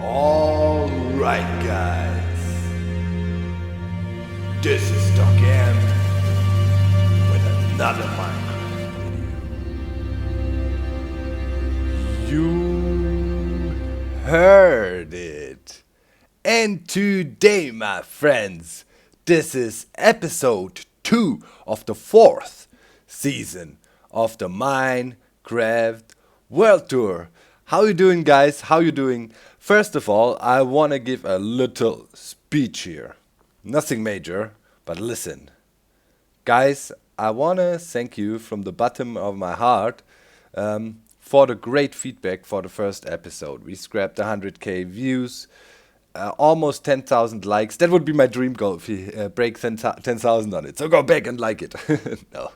Alright guys, this is Docm with another Minecraft video. You heard it. And today, my friends, this is episode 2 of the 4th season of the Minecraft World Tour. How you doing, guys? How you doing? First of all, I want to give a little speech here. Nothing major, but listen. Guys, I want to thank you from the bottom of my heart for the great feedback for the first episode. We scrapped 100k views, almost 10,000 likes. That would be my dream goal if we break 10,000 on it. So go back and like it. No.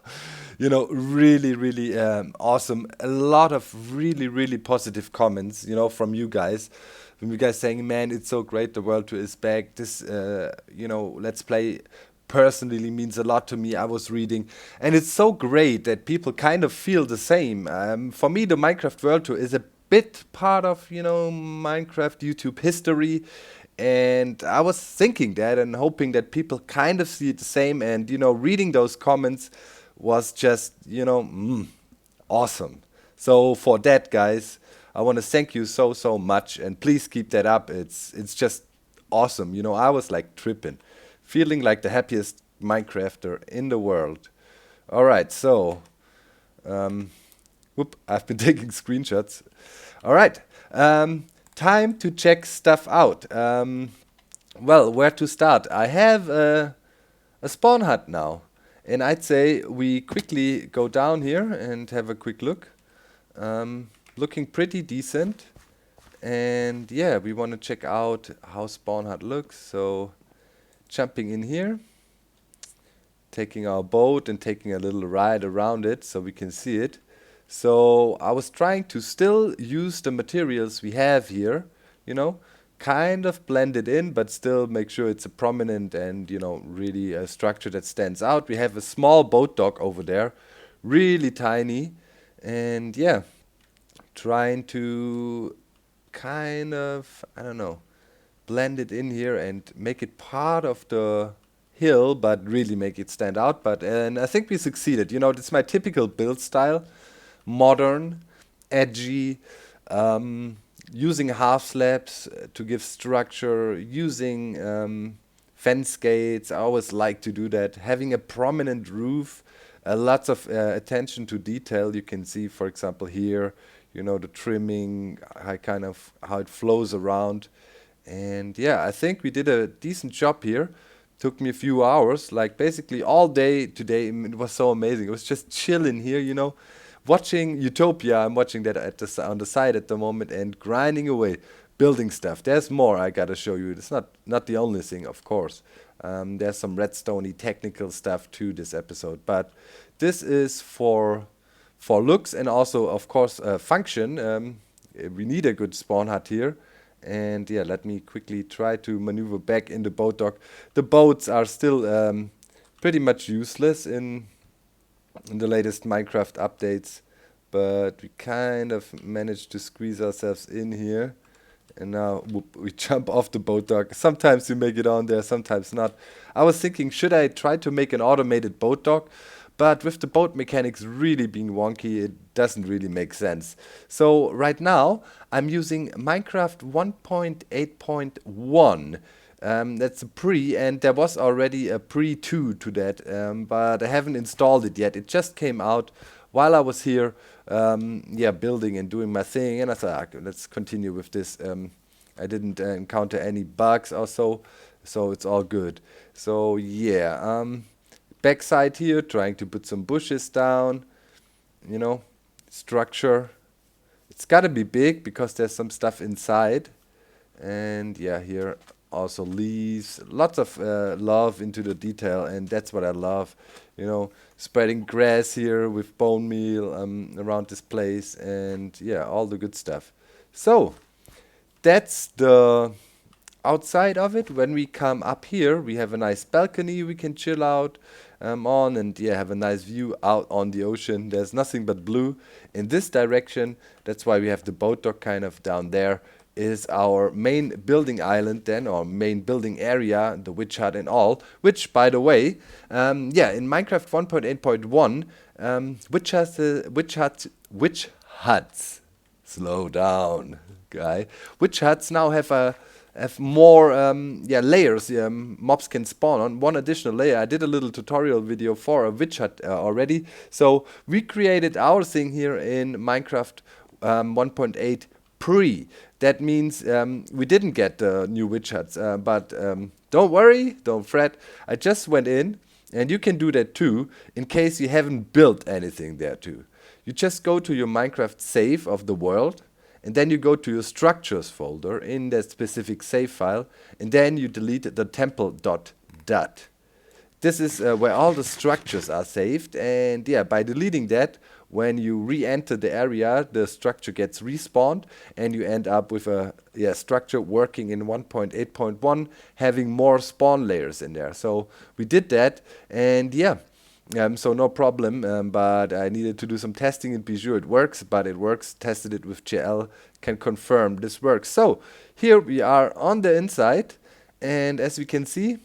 You know, really, really awesome. A lot of really, really positive comments, you know, from you guys. From you guys saying, man, it's so great, the World Tour is back. This, Let's Play personally means a lot to me. I was reading. And it's so great that people kind of feel the same. For me, the Minecraft World Tour is a bit part of, Minecraft YouTube history. And I was thinking that and hoping that people kind of see it the same. And, reading those comments was just, awesome. So for that, guys, I want to thank you so much, and please keep that up. It's just awesome. I was like tripping, feeling like the happiest Minecrafter in the world. All right, so I've been taking screenshots. All right, time to check stuff out. Well, where to start? I have a spawn hut now. And I'd say we quickly go down here and have a quick look. Looking pretty decent. And yeah, we want to check out how Spawn Hut looks. So jumping in here, taking our boat and taking a little ride around it so we can see it. So I was trying to still use the materials we have here, kind of blend it in, but still make sure it's a prominent and, really a structure that stands out. We have a small boat dock over there, really tiny. And yeah, trying to kind of, blend it in here and make it part of the hill, but really make it stand out. And I think we succeeded. It's my typical build style, modern, edgy, using half slabs to give structure, using fence gates. I always like to do that. Having a prominent roof, lots of attention to detail. You can see, for example, here, the trimming, how it flows around. And yeah, I think we did a decent job here. Took me a few hours, like basically all day today. It was so amazing. It was just chilling here, watching Utopia. I'm watching that on the side at the moment and grinding away, building stuff. There's more I gotta show you. It's not the only thing, of course. There's some redstone-y technical stuff to this episode, but this is for looks and also, of course, function. We need a good spawn hut here. And yeah, let me quickly try to maneuver back in the boat dock. The boats are still pretty much useless in the latest Minecraft updates, but we kind of managed to squeeze ourselves in here. And now we jump off the boat dock. Sometimes you make it on there, sometimes not. I was thinking, should I try to make an automated boat dock? But with the boat mechanics really being wonky, it doesn't really make sense. So right now, I'm using Minecraft 1.8.1. That's a pre, and there was already a pre 2 to that, but I haven't installed it yet. It just came out while I was here, building and doing my thing, and I thought, okay, let's continue with this. I didn't encounter any bugs or so it's all good. So yeah, backside here, trying to put some bushes down, structure. It's gotta be big because there's some stuff inside. And yeah, here also leaves, lots of love into the detail, and that's what I love. Spreading grass here with bone meal around this place, and yeah, all the good stuff. So that's the outside of it. When we come up here, we have a nice balcony we can chill out on, and yeah, have a nice view out on the ocean. There's nothing but blue in this direction. That's why we have the boat dock kind of down there is our main building island then, or main building area, the witch hut and all, which, by the way, yeah, in Minecraft 1.8.1, witch huts, slow down, guy. Witch huts now have more yeah, layers mobs can spawn on. One additional layer. I did a little tutorial video for a witch hut already. So we created our thing here in Minecraft 1.8 pre. That means we didn't get the new witch huts, but don't worry, don't fret. I just went in, and you can do that too, in case you haven't built anything there too. You just go to your Minecraft save of the world, and then you go to your structures folder in that specific save file, and then you delete the temple.dat. This is where all the structures are saved, and yeah, by deleting that, when you re-enter the area, the structure gets respawned, and you end up with a structure working in 1.8.1, having more spawn layers in there. So we did that, and yeah, so no problem, but I needed to do some testing and be sure it works, but it works. Tested it with GL, can confirm this works. So here we are on the inside, and as we can see,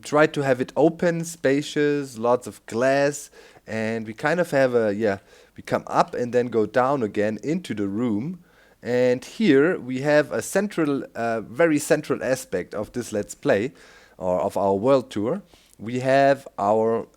try to have it open, spacious, lots of glass, and we kind of have a, we come up and then go down again into the room. And here we have a central, very central aspect of this Let's Play, or of our world tour. We have our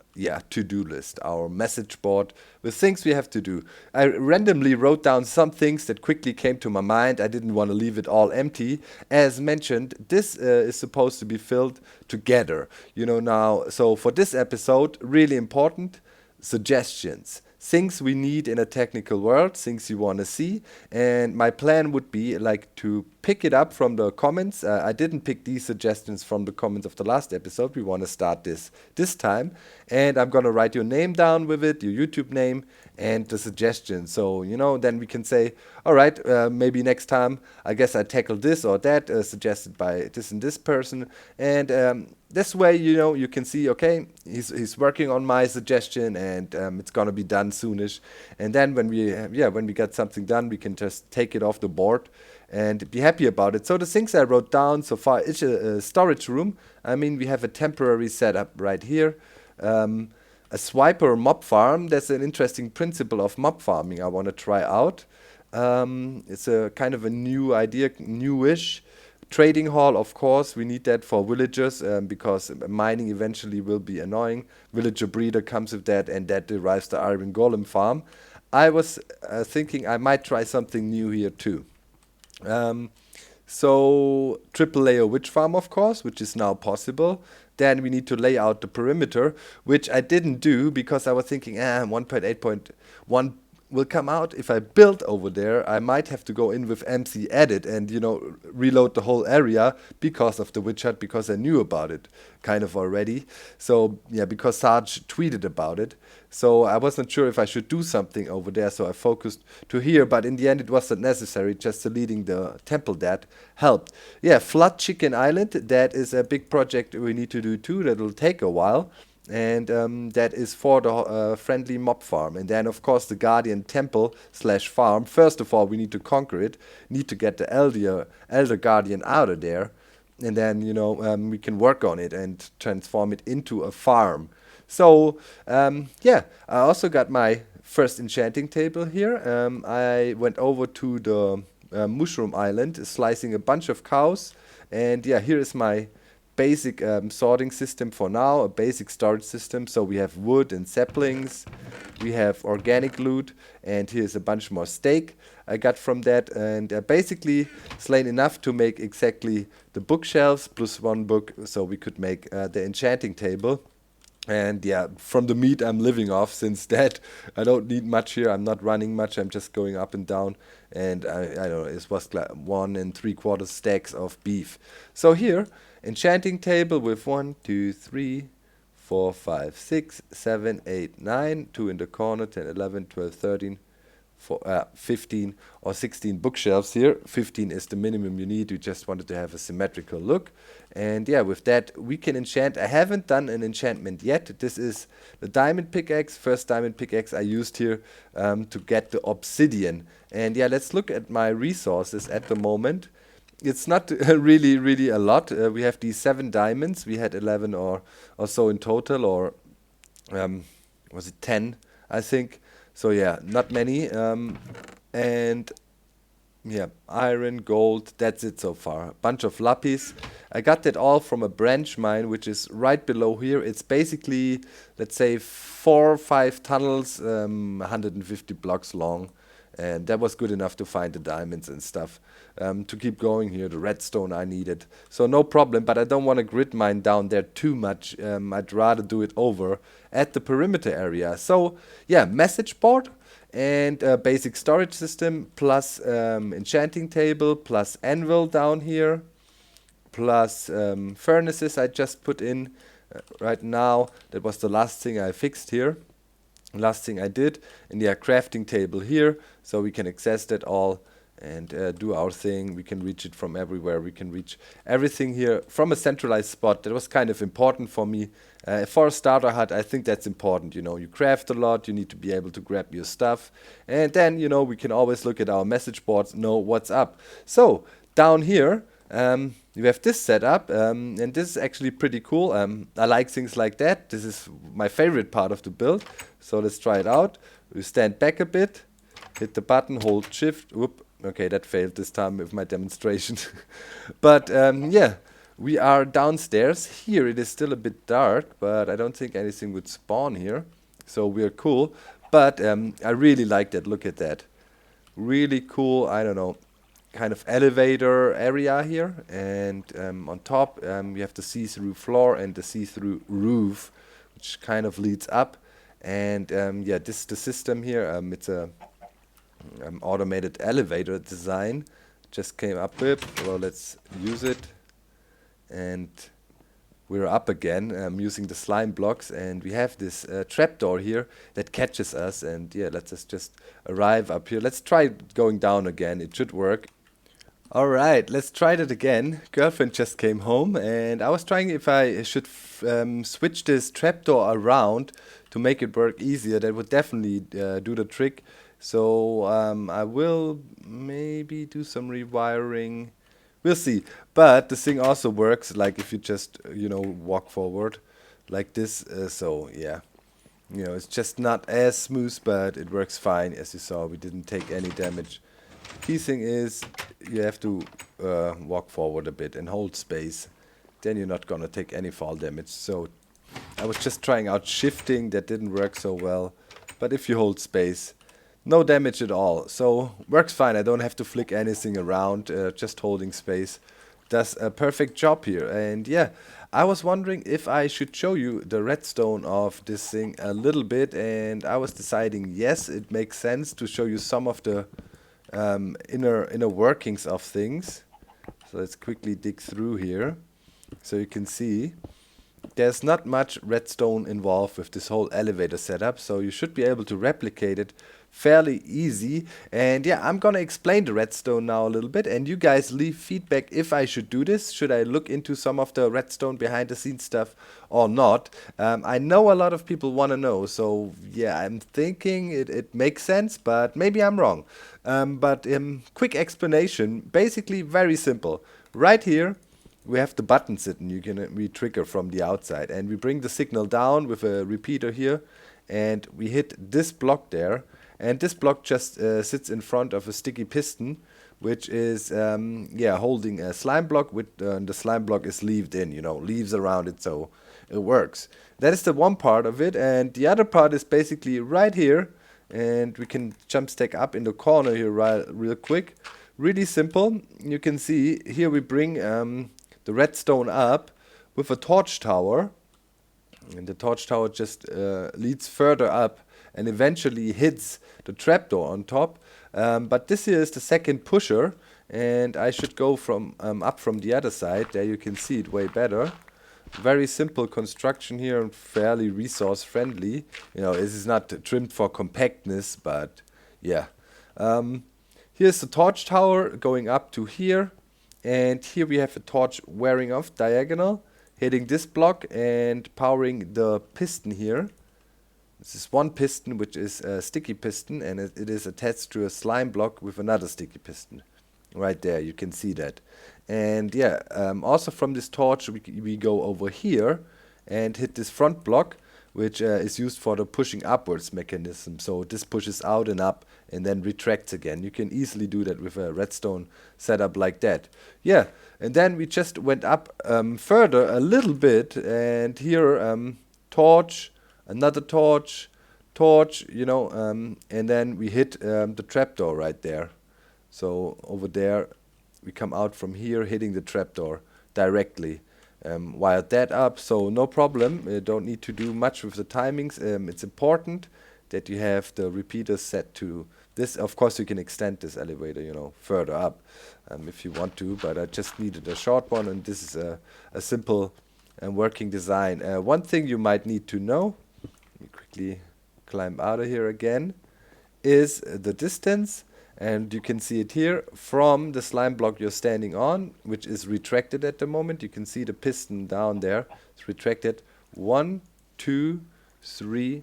to-do list, our message board with things we have to do. I randomly wrote down some things that quickly came to my mind. I didn't want to leave it all empty. As mentioned, this is supposed to be filled together. You know now, so for this episode, really important, suggestions. Things we need in a technical world, things you want to see, and my plan would be like to pick it up from the comments. I didn't pick these suggestions from the comments of the last episode. We want to start this time, and I'm gonna write your name down with it, your YouTube name, and the suggestion. So you know, then we can say, all right, maybe next time I guess I tackle this or that suggested by this and this person, and this way, you know, you can see, okay, he's working on my suggestion, and it's gonna be done soonish. And then when we get something done, we can just take it off the board and be happy about it. So the things I wrote down so far is a storage room. I mean, we have a temporary setup right here. A swiper mob farm. That's an interesting principle of mob farming I want to try out. It's a kind of a new idea, newish. Trading hall, of course, we need that for villagers because mining eventually will be annoying. Villager breeder comes with that, and that derives the iron golem farm. I was thinking I might try something new here too. So triple layer witch farm, of course, which is now possible. Then we need to lay out the perimeter, which I didn't do because I was thinking 1.8.1 will come out. If I build over there, I might have to go in with MC edit and, you know, reload the whole area because of the witch hut, because I knew about it kind of already. So yeah, because Sarge tweeted about it. So I wasn't sure if I should do something over there, so I focused to here, but in the end it wasn't necessary. Just deleting the temple that helped. Yeah, Flood Chicken Island, that is a big project we need to do too. That will take a while. And that is for the friendly mob farm. And then of course the Guardian Temple / farm. First of all, we need to conquer it, need to get the Elder Guardian out of there, and then, you know, we can work on it and transform it into a farm. So yeah, I also got my first enchanting table here. I went over to the Mushroom Island, slicing a bunch of cows, and yeah, here is my basic sorting system for now, a basic storage system. So we have wood and saplings, we have organic loot, and here's a bunch more steak I got from that, and basically slain enough to make exactly the bookshelves plus one book, so we could make the enchanting table. And yeah, from the meat I'm living off since that. I don't need much here. I'm not running much. I'm just going up and down. And I don't know, it was like 1 3/4 stacks of beef. So here, enchanting table with 1, 2, 3, 4, 5, 6, 7, 8, 9, 2 in the corner, 10, 11, 12, 13, 15 or 16 bookshelves here. 15 is the minimum you need. We just wanted to have a symmetrical look. And yeah, with that we can enchant. I haven't done an enchantment yet. This is the diamond pickaxe, first diamond pickaxe I used here to get the obsidian. And yeah, let's look at my resources at the moment. It's not really a lot. We have these 7 diamonds. We had 11 or so in total, or was it 10, I think. So yeah, not many. And yeah, iron, gold, that's it so far. A bunch of lapis. I got that all from a branch mine, which is right below here. It's basically, let's say, 4 or 5 tunnels, 150 blocks long. And that was good enough to find the diamonds and stuff. To keep going here, the redstone I needed. So no problem, but I don't want to grid mine down there too much. I'd rather do it over at the perimeter area. So yeah, message board and a basic storage system, plus enchanting table, plus anvil down here, plus furnaces I just put in right now. That was the last thing I fixed here. Last thing I did. And yeah, crafting table here, so we can access that all and do our thing. We can reach it from everywhere. We can reach everything here from a centralized spot. That was kind of important for me. For a starter hut, I think that's important. You know, you craft a lot, you need to be able to grab your stuff. And then, you know, we can always look at our message boards, know what's up. So, down here, you have this setup, and this is actually pretty cool. I like things like that. This is my favorite part of the build. So let's try it out. We stand back a bit, hit the button, hold shift. Whoop. Okay, that failed this time with my demonstration. But yeah, we are downstairs. Here it is still a bit dark, but I don't think anything would spawn here. So we're cool. But I really like that. Look at that. Really cool, I don't know, kind of elevator area here. And on top we have the see-through floor and the see-through roof, which kind of leads up. And yeah, this is the system here. It's a automated elevator design. Just came up with. Well, let's use it. And we're up again using the slime blocks. And we have this trapdoor here that catches us. And yeah, let's just arrive up here. Let's try going down again. It should work. Alright, let's try that again. Girlfriend just came home and I was trying if I should switch this trapdoor around to make it work easier. That would definitely do the trick. So I will maybe do some rewiring. We'll see. But the thing also works like if you just, you know, walk forward like this. So yeah, you know, it's just not as smooth, but it works fine. As you saw, we didn't take any damage. Key thing is you have to walk forward a bit and hold space. Then you're not gonna take any fall damage. So I was just trying out shifting. That didn't work so well. But if you hold space, no damage at all. So works fine. I don't have to flick anything around. Just holding space does a perfect job here. And yeah, I was wondering if I should show you the redstone of this thing a little bit. And I was deciding, yes, it makes sense to show you some of the inner workings of things. So let's quickly dig through here so you can see there's not much redstone involved with this whole elevator setup, so you should be able to replicate it fairly easy. And yeah, I'm gonna explain the redstone now a little bit, and you guys leave feedback if I should do this. Should I look into some of the redstone behind the scenes stuff or not? I know a lot of people want to know, so yeah, I'm thinking it makes sense, but maybe I'm wrong. But quick explanation, basically very simple. Right here we have the button sitting. We trigger from the outside, and we bring the signal down with a repeater here, and we hit this block there, and this block just sits in front of a sticky piston, which is yeah, holding a slime block with the slime block is leaved in, you know, leaves around it, so it works. That is the one part of it, and the other part is basically right here, and we can jump stack up in the corner here real quick. Really simple. You can see here we bring the redstone up with a torch tower, and the torch tower just leads further up and eventually hits the trapdoor on top. But this here is the second pusher, and I should go from up from the other side. There you can see it way better. Very simple construction here and fairly resource friendly. You know, this is not trimmed for compactness, but yeah. Here's the torch tower going up to here. And here we have a torch wearing off diagonal, hitting this block and powering the piston here. This is one piston, which is a sticky piston, and it is attached to a slime block with another sticky piston. Right there, you can see that. And yeah, also from this torch, we go over here and hit this front block, which is used for the pushing upwards mechanism. So this pushes out and up and then retracts again. You can easily do that with a redstone setup like that. Yeah, and then we just went up further a little bit, and here torch, another torch, you know, and then we hit the trapdoor right there. So over there, we come out from here, hitting the trapdoor directly. Wired that up, so no problem. Don't need to do much with the timings. It's important that you have the repeaters set to this. Of course, you can extend this elevator, you know, further up if you want to, but I just needed a short one, and this is a simple working design. One thing you might need to know, let me quickly climb out of here again, is the distance. And you can see it here from the slime block you're standing on, which is retracted at the moment. You can see the piston down there. It's retracted. 1, 2, 3,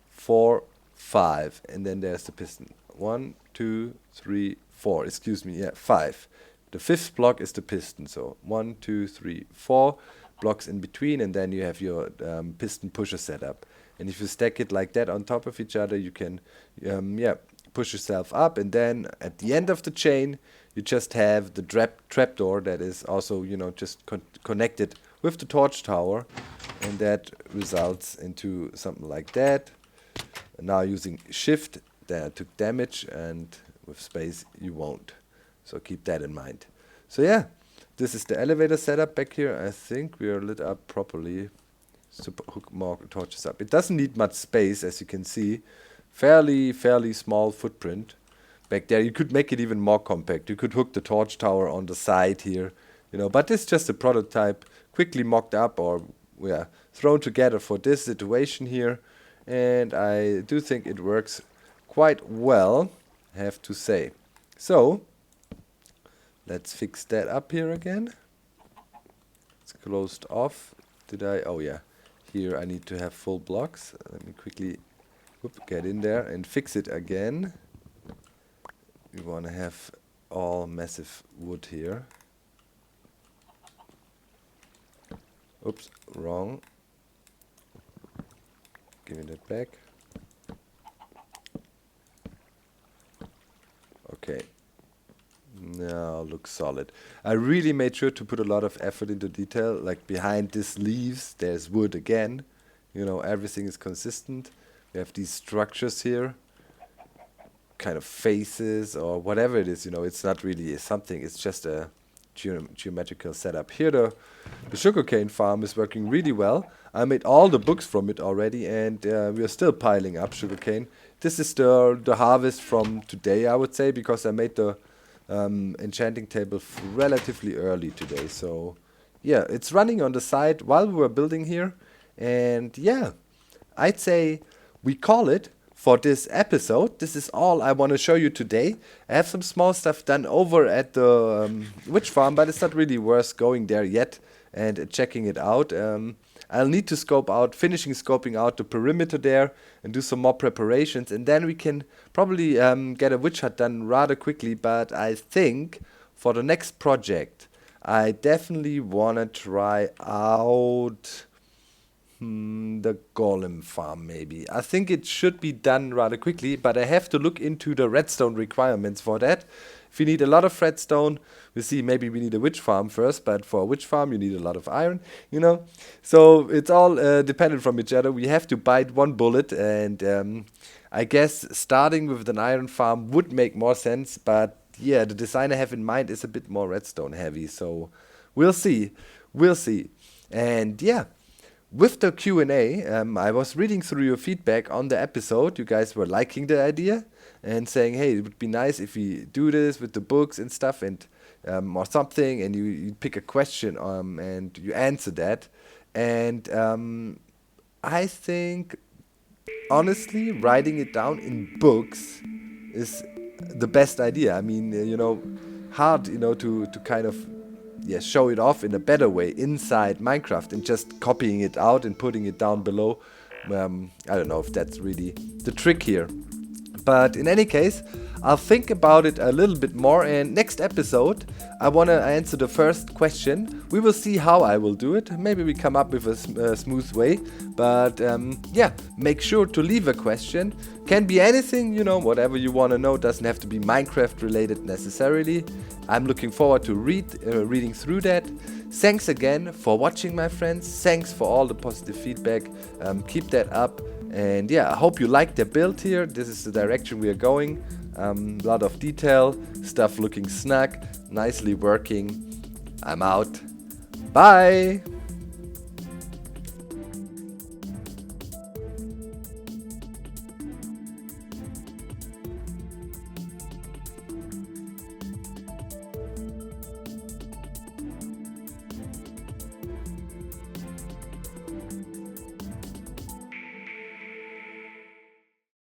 4, 5. And then there's the piston. 1, 2, 3, 4. Excuse me, yeah, 5. The fifth block is the piston. So 1, 2, 3, 4 blocks in between. And then you have your piston pusher setup. And if you stack it like that on top of each other, you can, yeah, push yourself up, and then at the end of the chain you just have the trapdoor that is also, you know, just connected with the torch tower, and that results into something like that. And now using shift, there I took damage, and with space you won't, so keep that in mind. So yeah, this is the elevator setup back here. I think we are lit up properly. Super hook more torches up. It doesn't need much space, as you can see. Fairly small footprint back there. You could make it even more compact. You could hook the torch tower on the side here, you know, but it's just a prototype, quickly mocked up, or yeah, thrown together for this situation here, and I do think it works quite well, I have to say. So let's fix that up here again. It's closed off. Did I? Oh yeah, here I need to have full blocks. Let me quickly get in there and fix it again. We want to have all massive wood here. Oops, wrong. Give me that back. Okay. Now looks solid. I really made sure to put a lot of effort into detail. Like behind these leaves, there's wood again. You know, everything is consistent. We have these structures here, kind of faces or whatever it is, you know, it's not really something, it's just a geometrical setup. Here the sugarcane farm is working really well. I made all the books from it already, and we are still piling up sugarcane. This is the harvest from today, I would say, because I made the enchanting table relatively early today. So yeah, it's running on the side while we were building here, and yeah, I'd say we call it for this episode. This is all I want to show you today. I have some small stuff done over at the witch farm, but it's not really worth going there yet and checking it out. I'll need to finishing scoping out the perimeter there and do some more preparations, and then we can probably get a witch hut done rather quickly. But I think for the next project, I definitely want to try out the golem farm, maybe. I think it should be done rather quickly, but I have to look into the redstone requirements for that. If you need a lot of redstone, we see maybe we need a witch farm first, but for a witch farm you need a lot of iron, you know. So it's all dependent from each other. We have to bite one bullet, and I guess starting with an iron farm would make more sense, but yeah, the design I have in mind is a bit more redstone heavy, so we'll see. And yeah, with the Q&A, I was reading through your feedback on the episode. You guys were liking the idea and saying, hey, it would be nice if we do this with the books and stuff, and or something, and you pick a question and you answer that. And I think, honestly, writing it down in books is the best idea. I mean, you know, hard, you know, to kind of show it off in a better way inside Minecraft, and just copying it out and putting it down below I don't know if that's really the trick here. But in any case, I'll think about it a little bit more, and next episode I want to answer the first question. We will see how I will do it. Maybe we come up with a smooth way, but yeah, make sure to leave a question. Can be anything, you know, whatever you want to know. Doesn't have to be Minecraft related necessarily. I'm looking forward to reading through that. Thanks again for watching, my friends. Thanks for all the positive feedback. Keep that up. And yeah, I hope you liked the build here. This is the direction we are going. A lot of detail, stuff looking snug, nicely working. I'm out. Bye!